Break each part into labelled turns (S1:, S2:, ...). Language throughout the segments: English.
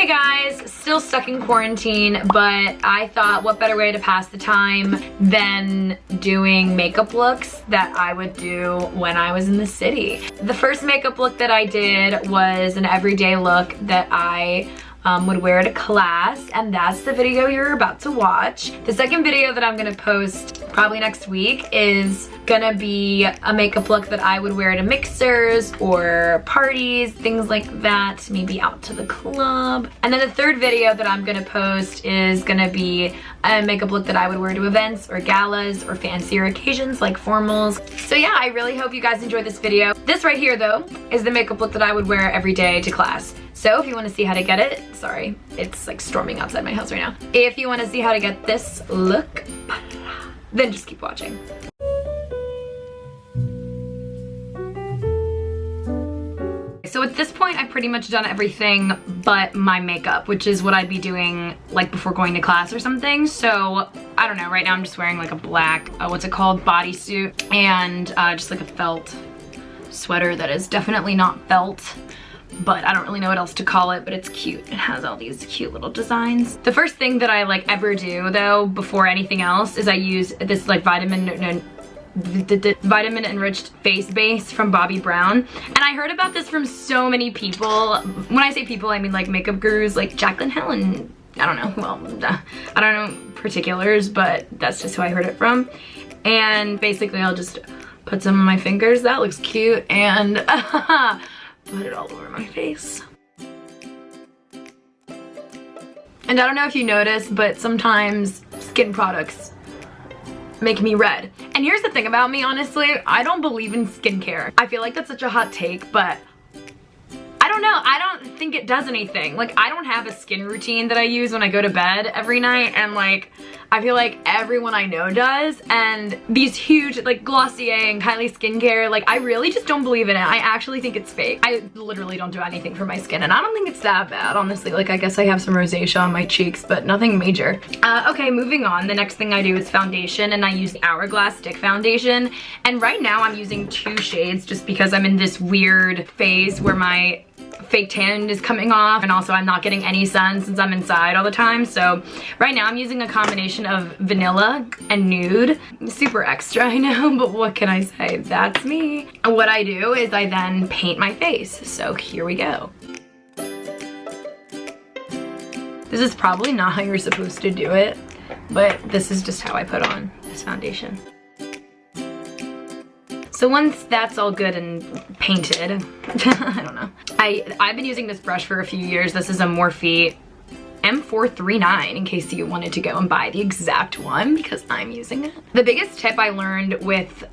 S1: guys, still stuck in quarantine, but I thought what better way to pass the time than doing makeup looks that I would do when I was in the city. The first makeup look that I did was an everyday look that I would wear to class, and that's the video you're about to watch. The second video that I'm gonna post probably next week is gonna be a makeup look that I would wear to mixers or parties, things like that, maybe out to the club. And then the third video that I'm gonna post is gonna be a makeup look that I would wear to events or galas or fancier occasions like formals. So yeah, I really hope you guys enjoyed this video. This right here though is the makeup look that I would wear every day to class. So if you want to see how to get it, sorry, it's like storming outside my house right now. If you want to see how to get this look, then just keep watching. So at this point, I've pretty much done everything but my makeup, which is what I'd be doing like before going to class or something. So I don't know, right now I'm just wearing like a black, what's it called, bodysuit, and just like a felt sweater that is definitely not felt, but I don't really know what else to call it, but it's cute. It has all these cute little designs. The first thing that I like ever do though, before anything else, is I use this like vitamin Enriched face base from Bobbi Brown. And I heard about this from so many people. When I say people, I mean like makeup gurus like Jaclyn Hill and I don't know, well, I don't know particulars, but that's just who I heard it from. And basically I'll just put some on my fingers. That looks cute. And put it all over my face. And I don't know if you noticed, but sometimes skin products make me red. And here's the thing about me, honestly, I don't believe in skincare. I feel like that's such a hot take, but I don't know, I don't think it does anything. Like, I don't have a skin routine that I use when I go to bed every night, and like, I feel like everyone I know does, and these huge, like, Glossier and Kylie skincare, like, I really just don't believe in it. I actually think it's fake. I literally don't do anything for my skin, and I don't think it's that bad, honestly. Like, I guess I have some rosacea on my cheeks, but nothing major. Okay, moving on. The next thing I do is foundation, and I use the Hourglass Stick Foundation, and right now I'm using 2 shades just because I'm in this weird phase where my fake tan is coming off, and also I'm not getting any sun since I'm inside all the time. So right now I'm using a combination of vanilla and nude. Super extra, I know, but what can I say? That's me. And what I do is I then paint my face. So here we go. This is probably not how you're supposed to do it, but this is just how I put on this foundation. So once that's all good and painted, I don't know. I've been using this brush for a few years. This is a Morphe M439 in case you wanted to go and buy the exact one because I'm using it. The biggest tip I learned with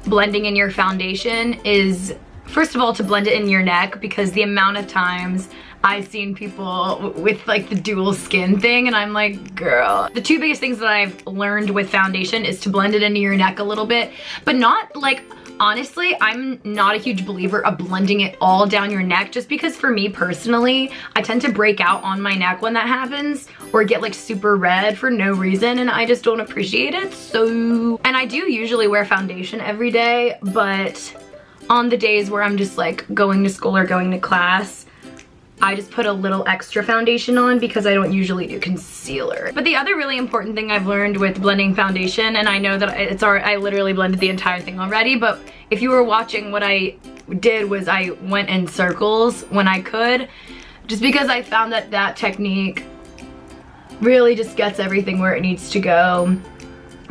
S1: blending in your foundation is, first of all, to blend it in your neck, because the amount of times I've seen people with like the dual skin thing and I'm like, girl. The 2 biggest things that I've learned with foundation is to blend it into your neck a little bit, but not like, honestly, I'm not a huge believer of blending it all down your neck, just because for me personally, I tend to break out on my neck when that happens, or get like super red for no reason, and I just don't appreciate it. So, and I do usually wear foundation every day, but on the days where I'm just like going to school or going to class, I just put a little extra foundation on because I don't usually do concealer. But the other really important thing I've learned with blending foundation, and I know that I literally blended the entire thing already, but if you were watching, what I did was I went in circles when I could, just because I found that that technique really just gets everything where it needs to go,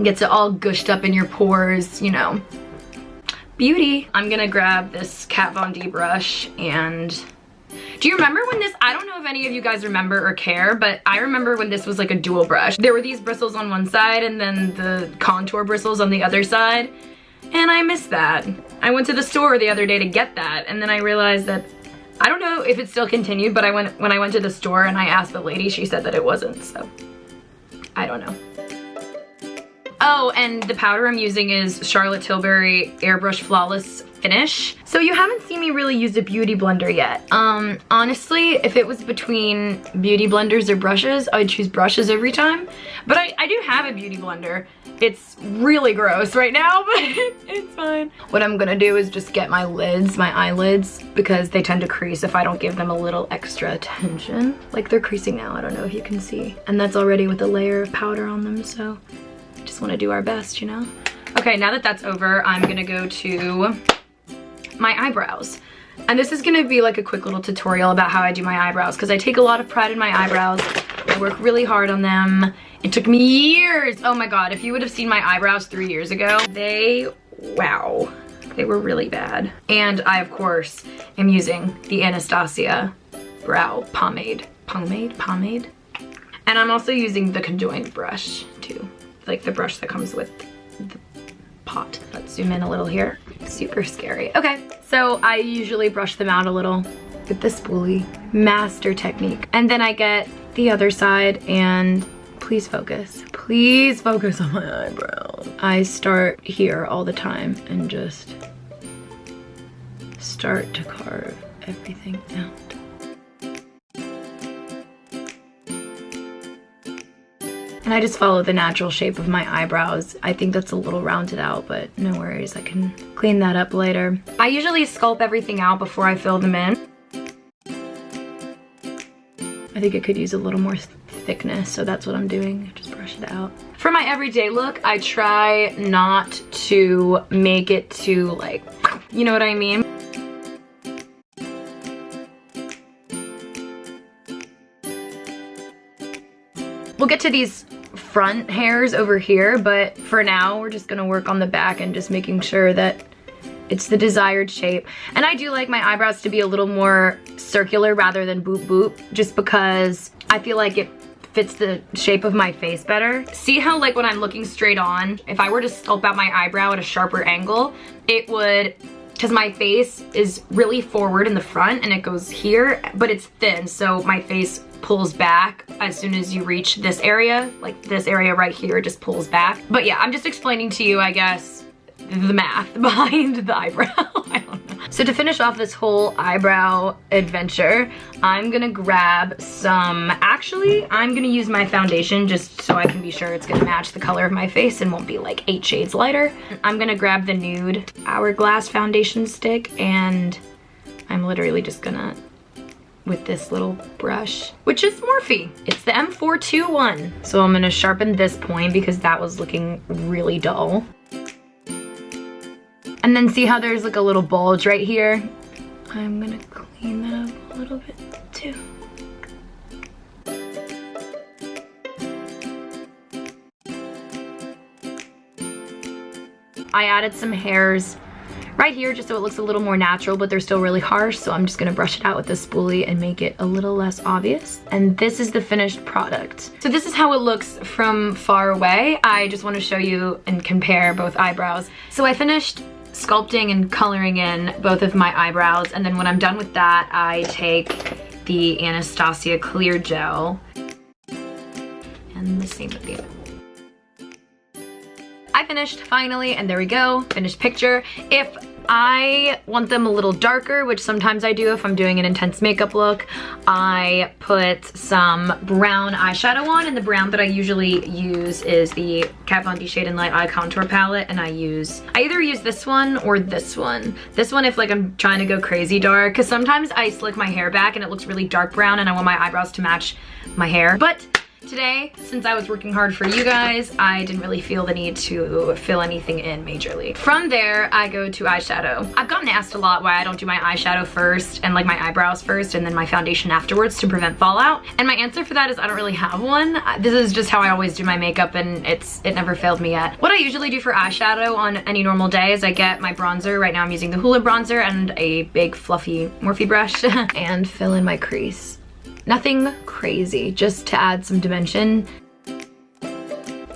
S1: gets it all gushed up in your pores, you know. Beauty. I'm gonna grab this Kat Von D brush and do you remember when this, I don't know if any of you guys remember or care, but I remember when this was like a dual brush. There were these bristles on one side and then the contour bristles on the other side, and I missed that. I went to the store the other day to get that, and then I realized that, I don't know if it still continued, but when I went to the store and I asked the lady, she said that it wasn't, so I don't know. Oh, and the powder I'm using is Charlotte Tilbury Airbrush Flawless Finish. So you haven't seen me really use a beauty blender yet. Honestly, if it was between beauty blenders or brushes, I'd choose brushes every time. But I do have a beauty blender. It's really gross right now, but it's fine. What I'm gonna do is just get my lids, my eyelids, because they tend to crease if I don't give them a little extra attention. Like they're creasing now, I don't know if you can see. And that's already with a layer of powder on them, so just wanna do our best, you know? Okay, now that that's over, I'm gonna go to my eyebrows. And this is gonna be like a quick little tutorial about how I do my eyebrows, because I take a lot of pride in my eyebrows. I work really hard on them. It took me years. Oh my God, if you would have seen my eyebrows 3 years ago, wow, they were really bad. And I, of course, am using the Anastasia brow pomade. Pomade? And I'm also using the conjoined brush too. Like the brush that comes with the pot. Let's zoom in a little here. Super scary. Okay, so I usually brush them out a little with the spoolie. Master technique. And then I get the other side and please focus. Please focus on my eyebrows. I start here all the time and just start to carve everything out. And I just follow the natural shape of my eyebrows. I think that's a little rounded out, but no worries, I can clean that up later. I usually sculpt everything out before I fill them in. I think it could use a little more thickness, so that's what I'm doing. Just brush it out. For my everyday look, I try not to make it too like, you know what I mean? We'll get to these front hairs over here, but for now, we're just gonna work on the back and just making sure that it's the desired shape. And I do like my eyebrows to be a little more circular rather than boop boop, just because I feel like it fits the shape of my face better. See how like when I'm looking straight on, if I were to sculpt out my eyebrow at a sharper angle, it would, because my face is really forward in the front and it goes here, but it's thin, so my face pulls back as soon as you reach this area. Like this area right here just pulls back. But yeah, I'm just explaining to you, I guess, the math behind the eyebrow. I don't know. So to finish off this whole eyebrow adventure, I'm gonna grab some, actually, I'm gonna use my foundation just so I can be sure it's gonna match the color of my face and won't be like 8 shades lighter. I'm gonna grab the nude Hourglass foundation stick, and I'm literally just gonna, with this little brush, which is Morphe. It's the M421. So I'm gonna sharpen this point because that was looking really dull. And then see how there's like a little bulge right here? I'm gonna clean that up a little bit too. I added some hairs right here just so it looks a little more natural, but they're still really harsh, so I'm just gonna brush it out with this spoolie and make it a little less obvious. And this is the finished product. So this is how it looks from far away. I just wanna show you and compare both eyebrows. So I finished sculpting and coloring in both of my eyebrows, and then when I'm done with that, I take the Anastasia clear gel, and the same with the other. I finished finally, and there we go, finished picture. If I want them a little darker, which sometimes I do if I'm doing an intense makeup look, I put some brown eyeshadow on, and the brown that I usually use is the Kat Von D Shade and Light Eye Contour Palette, and I either use this one or this one. This one if like I'm trying to go crazy dark, because sometimes I slick my hair back and it looks really dark brown and I want my eyebrows to match my hair. But today, since I was working hard for you guys, I didn't really feel the need to fill anything in majorly. From there, I go to eyeshadow. I've gotten asked a lot why I don't do my eyeshadow first and like my eyebrows first and then my foundation afterwards to prevent fallout. And my answer for that is I don't really have one. This is just how I always do my makeup, and it never failed me yet. What I usually do for eyeshadow on any normal day is I get my bronzer. Right now I'm using the Hoola bronzer and a big fluffy Morphe brush and fill in my crease. Nothing crazy, just to add some dimension.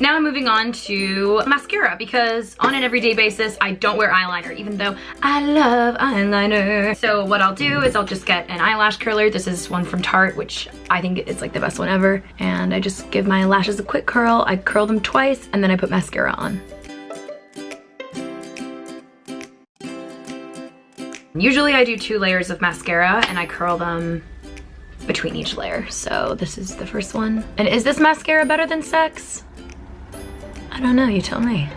S1: Now I'm moving on to mascara, because on an everyday basis, I don't wear eyeliner, even though I love eyeliner. So what I'll do is I'll just get an eyelash curler. This is one from Tarte, which I think it's like the best one ever. And I just give my lashes a quick curl. I curl them twice, and then I put mascara on. Usually I do 2 layers of mascara, and I curl them between each layer. So this is the first one. And is this mascara better than Sex? I don't know, you tell me.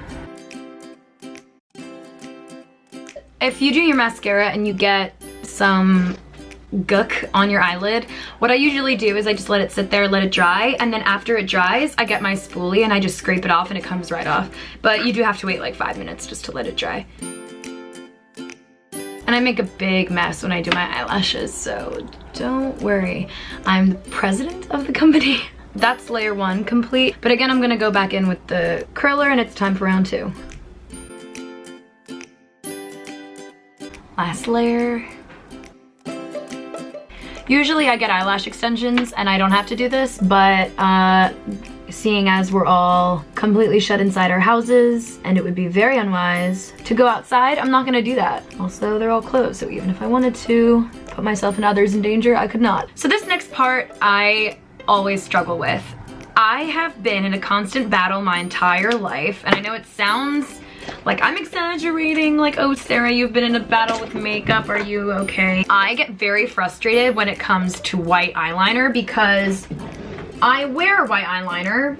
S1: If you do your mascara and you get some gook on your eyelid, what I usually do is I just let it sit there, let it dry, and then after it dries, I get my spoolie and I just scrape it off and it comes right off. But you do have to wait like 5 minutes just to let it dry. And I make a big mess when I do my eyelashes, so don't worry. I'm the president of the company. That's layer 1 complete. But again, I'm gonna go back in with the curler and it's time for round 2. Last layer. Usually I get eyelash extensions and I don't have to do this, but seeing as we're all completely shut inside our houses and it would be very unwise to go outside, I'm not gonna do that. Also, they're all closed, so even if I wanted to put myself and others in danger, I could not. So this next part, I always struggle with. I have been in a constant battle my entire life, and I know it sounds like I'm exaggerating, like, oh Sarah, you've been in a battle with makeup, are you okay? I get very frustrated when it comes to white eyeliner because I wear white eyeliner,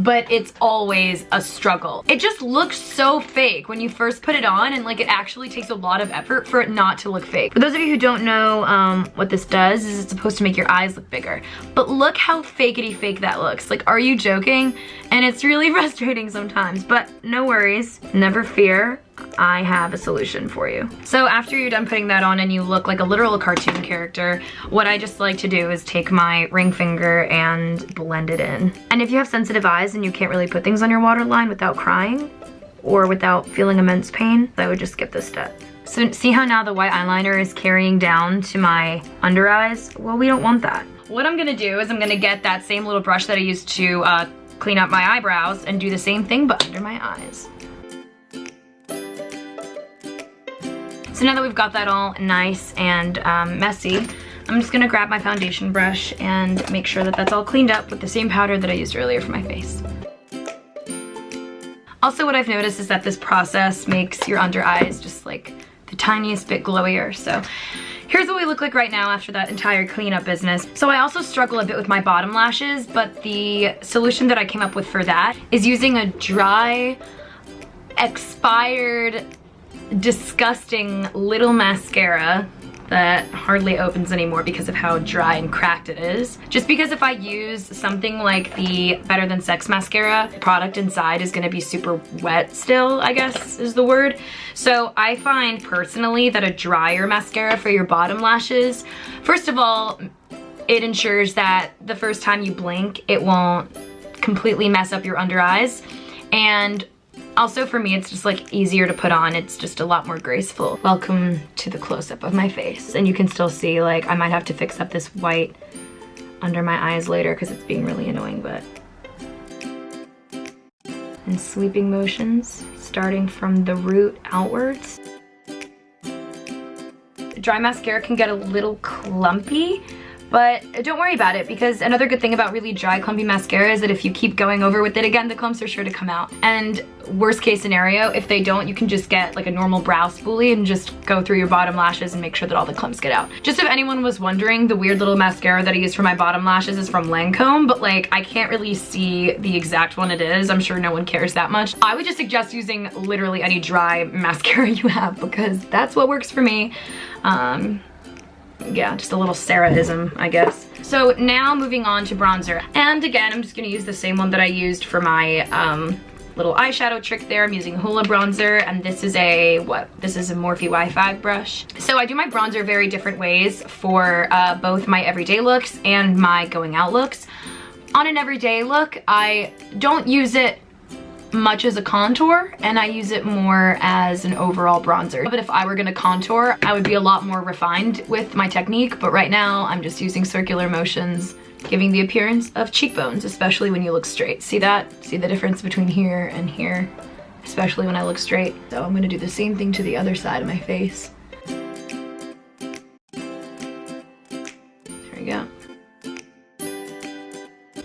S1: but it's always a struggle. It just looks so fake when you first put it on, and like it actually takes a lot of effort for it not to look fake. For those of you who don't know what this does, is it's supposed to make your eyes look bigger. But look how fakety fake that looks. Like, are you joking? And it's really frustrating sometimes, but no worries, never fear. I have a solution for you. So after you're done putting that on and you look like a literal cartoon character, what I just like to do is take my ring finger and blend it in. And if you have sensitive eyes and you can't really put things on your waterline without crying or without feeling immense pain, I would just skip this step. So see how now the white eyeliner is carrying down to my under eyes? Well, we don't want that. What I'm gonna do is I'm gonna get that same little brush that I used to clean up my eyebrows and do the same thing but under my eyes. So now that we've got that all nice and messy, I'm just gonna grab my foundation brush and make sure that that's all cleaned up with the same powder that I used earlier for my face. Also, what I've noticed is that this process makes your under eyes just like the tiniest bit glowier. So here's what we look like right now after that entire cleanup business. So I also struggle a bit with my bottom lashes, but the solution that I came up with for that is using a dry, expired, disgusting little mascara that hardly opens anymore because of how dry and cracked it is. Just because if I use something like the Better Than Sex mascara, the product inside is gonna be super wet still, I guess is the word. So I find personally that a drier mascara for your bottom lashes, first of all, it ensures that the first time you blink, it won't completely mess up your under eyes. And also for me, it's just like easier to put on. It's just a lot more graceful. Welcome to the close-up of my face. And you can still see, like, I might have to fix up this white under my eyes later because it's being really annoying, but. And sweeping motions, starting from the root outwards. Dry mascara can get a little clumpy, but don't worry about it, because another good thing about really dry, clumpy mascara is that if you keep going over with it again, the clumps are sure to come out. And worst case scenario, if they don't, you can just get like a normal brow spoolie and just go through your bottom lashes and make sure that all the clumps get out. Just if anyone was wondering, the weird little mascara that I use for my bottom lashes is from Lancome, but like I can't really see the exact one it is. I'm sure no one cares that much. I would just suggest using literally any dry mascara you have, because that's what works for me. Yeah, just a little Sarah-ism, I guess. So now moving on to bronzer. And again, I'm just gonna use the same one that I used for my little eyeshadow trick there. I'm using Hoola bronzer, and this is a, this is a Morphe Y5 brush. So I do my bronzer very different ways for both my everyday looks and my going out looks. On an everyday look, I don't use it much as a contour, and I use it more as an overall bronzer. But if I were gonna contour, I would be a lot more refined with my technique, but right now I'm just using circular motions, giving the appearance of cheekbones, especially when you look straight. See that? See the difference between here and here, especially when I look straight. So I'm gonna do the same thing to the other side of my face. There we go.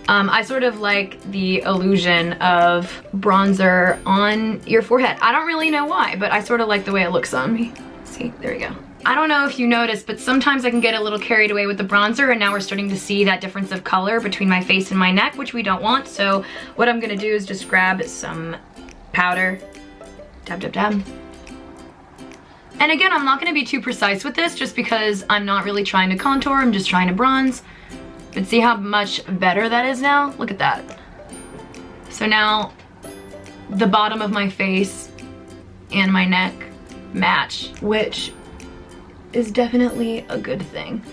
S1: I sort of like the illusion of bronzer on your forehead. I don't really know why, but I sort of like the way it looks on me. See, there we go. I don't know if you noticed, but sometimes I can get a little carried away with the bronzer, and now we're starting to see that difference of color between my face and my neck, which we don't want. So what I'm gonna do is just grab some powder, dab, dab, dab. And again, I'm not gonna be too precise with this just because I'm not really trying to contour, I'm just trying to bronze. But see how much better that is now? Look at that. So now the bottom of my face and my neck match, which is definitely a good thing.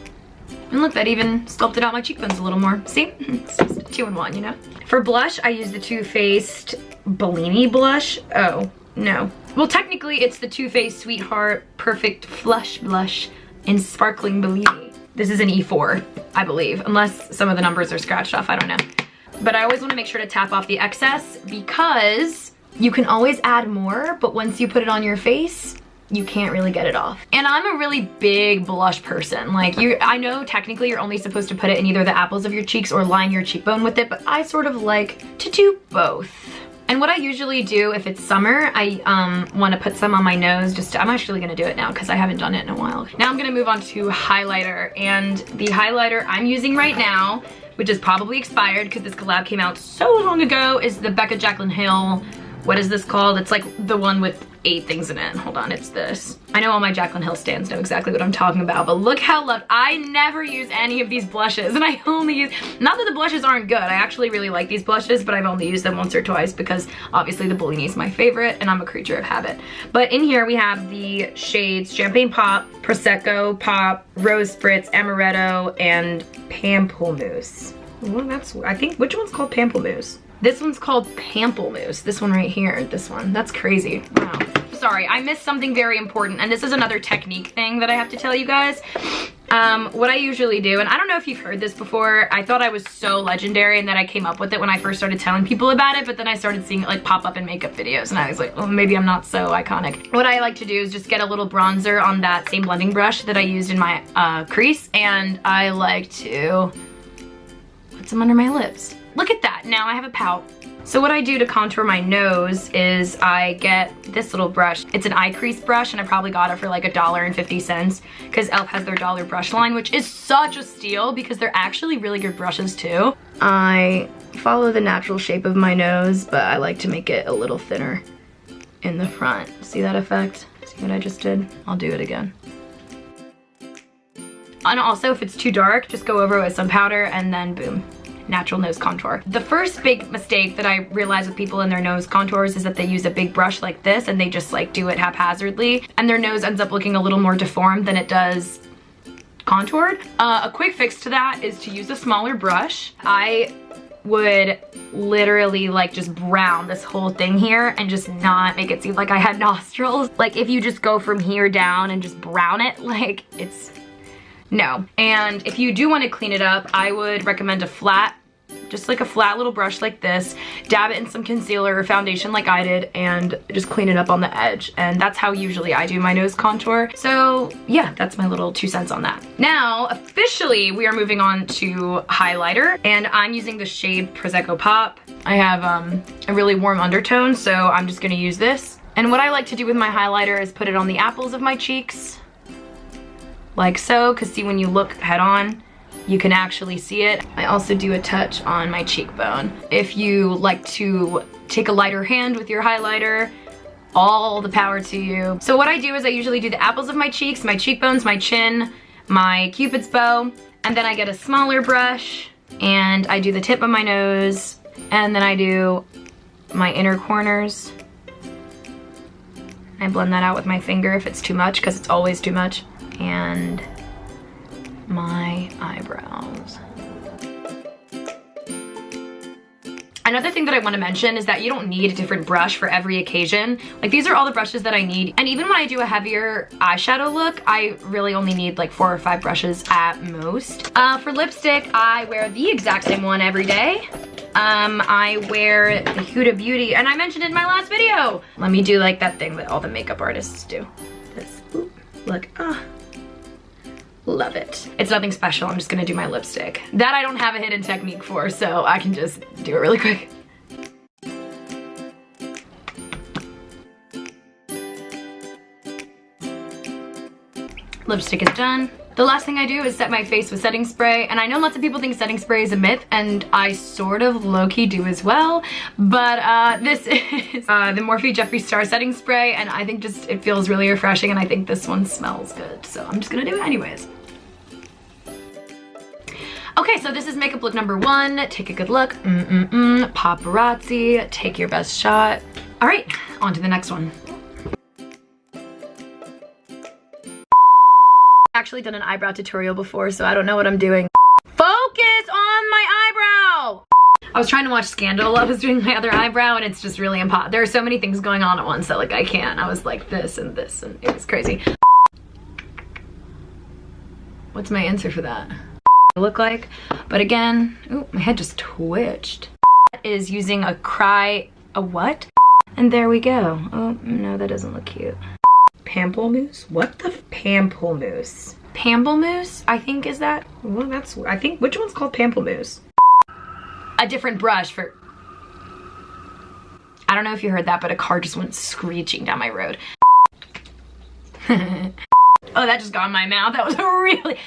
S1: And look, that even sculpted out my cheekbones a little more. See? It's just a 2-in-1, you know? For blush, I use the Too Faced Bellini blush. Oh, no. Well, technically, it's the Too Faced Sweetheart Perfect Flush Blush in Sparkling Bellini. This is an E4, I believe, unless some of the numbers are scratched off, I don't know. But I always wanna make sure to tap off the excess because you can always add more, but once you put it on your face, you can't really get it off. And I'm a really big blush person. Like, I know technically you're only supposed to put it in either the apples of your cheeks or line your cheekbone with it, but I sort of like to do both. And what I usually do if it's summer, I want to put some on my nose. I'm actually going to do it now because I haven't done it in a while. Now I'm going to move on to highlighter. And the highlighter I'm using right now, which is probably expired because this collab came out so long ago, is the Becca Jaclyn Hill. What is this called? It's like the one with 8 things in it. Hold on, it's this. I know all my Jaclyn Hill stans know exactly what I'm talking about, but look how I never use any of these blushes, and I only use, not that the blushes aren't good, I actually really like these blushes, but I've only used them once or twice because obviously the Bellini is my favorite and I'm a creature of habit. But in here we have the shades Champagne Pop, Prosecco Pop, Rose Spritz, Amaretto, and Pamplemousse. Well, that's, I think, which one's called Pamplemousse? This one's called Pamplemousse. This one right here, this one. That's crazy. Wow. Sorry, I missed something very important, and this is another technique thing that I have to tell you guys. What I usually do, and I don't know if you've heard this before, I thought I was so legendary and that I came up with it when I first started telling people about it, but then I started seeing it like pop up in makeup videos, and I was like, oh, maybe I'm not so iconic. What I like to do is just get a little bronzer on that same blending brush that I used in my crease, and I like to put some under my lips. Look at that, now I have a pout. So what I do to contour my nose is I get this little brush. It's an eye crease brush, and I probably got it for like $1.50 because e.l.f. has their dollar brush line, which is such a steal because they're actually really good brushes too. I follow the natural shape of my nose, but I like to make it a little thinner in the front. See that effect? See what I just did? I'll do it again. And also, if it's too dark, just go over it with some powder and then boom. Natural nose contour. The first big mistake that I realize with people in their nose contours is that they use a big brush like this and they just like do it haphazardly, and their nose ends up looking a little more deformed than it does contoured. A quick fix to that is to use a smaller brush. I would literally like just brown this whole thing here and just not make it seem like I had nostrils. Like if you just go from here down and just brown it, like it's no. And if you do want to clean it up, I would recommend a flat, just like a flat little brush like this, dab it in some concealer or foundation like I did, and just clean it up on the edge. And that's how usually I do my nose contour. So yeah, that's my little 2 cents on that. Now, officially, we are moving on to highlighter, and I'm using the shade Prosecco Pop. I have a really warm undertone, so I'm just gonna use this. And what I like to do with my highlighter is put it on the apples of my cheeks, like so, because see, when you look head on, you can actually see it. I also do a touch on my cheekbone. If you like to take a lighter hand with your highlighter, all the power to you. So what I do is I usually do the apples of my cheeks, my cheekbones, my chin, my cupid's bow, and then I get a smaller brush and I do the tip of my nose, and then I do my inner corners. I blend that out with my finger if it's too much, because it's always too much. And my eyebrows. Another thing that I want to mention is that you don't need a different brush for every occasion. Like these are all the brushes that I need. And even when I do a heavier eyeshadow look, I really only need like 4 or 5 brushes at most. For lipstick, I wear the exact same one every day. I wear the Huda Beauty, and I mentioned it in my last video. Let me do like that thing that all the makeup artists do. This, ooh, look, love it. It's nothing special, I'm just gonna do my lipstick. That I don't have a hidden technique for, so I can just do it really quick. Lipstick is done. The last thing I do is set my face with setting spray, and I know lots of people think setting spray is a myth, and I sort of low-key do as well, but this is the Morphe Jeffree Star setting spray, and I think just it feels really refreshing, and I think this one smells good, so I'm just gonna do it anyways. Okay, so this is makeup look number 1. Take a good look. Paparazzi, take your best shot. All right, on to the next one. Actually done an eyebrow tutorial before, so I don't know what I'm doing. Focus on my eyebrow! I was trying to watch Scandal while I was doing my other eyebrow, and it's just really impossible. There are so many things going on at once that like I can't. I was like this, and it was crazy. What's my answer for that? Look like, but again, ooh, my head just twitched. Is using a what? And there we go. Oh no, that doesn't look cute. Pamplemousse? What the pamplemousse? Pamplemousse, I think is that? Well, that's, I think, which one's called pamplemousse? A different brush for, I don't know if you heard that, but a car just went screeching down my road. Oh, that just got in my mouth. That was really,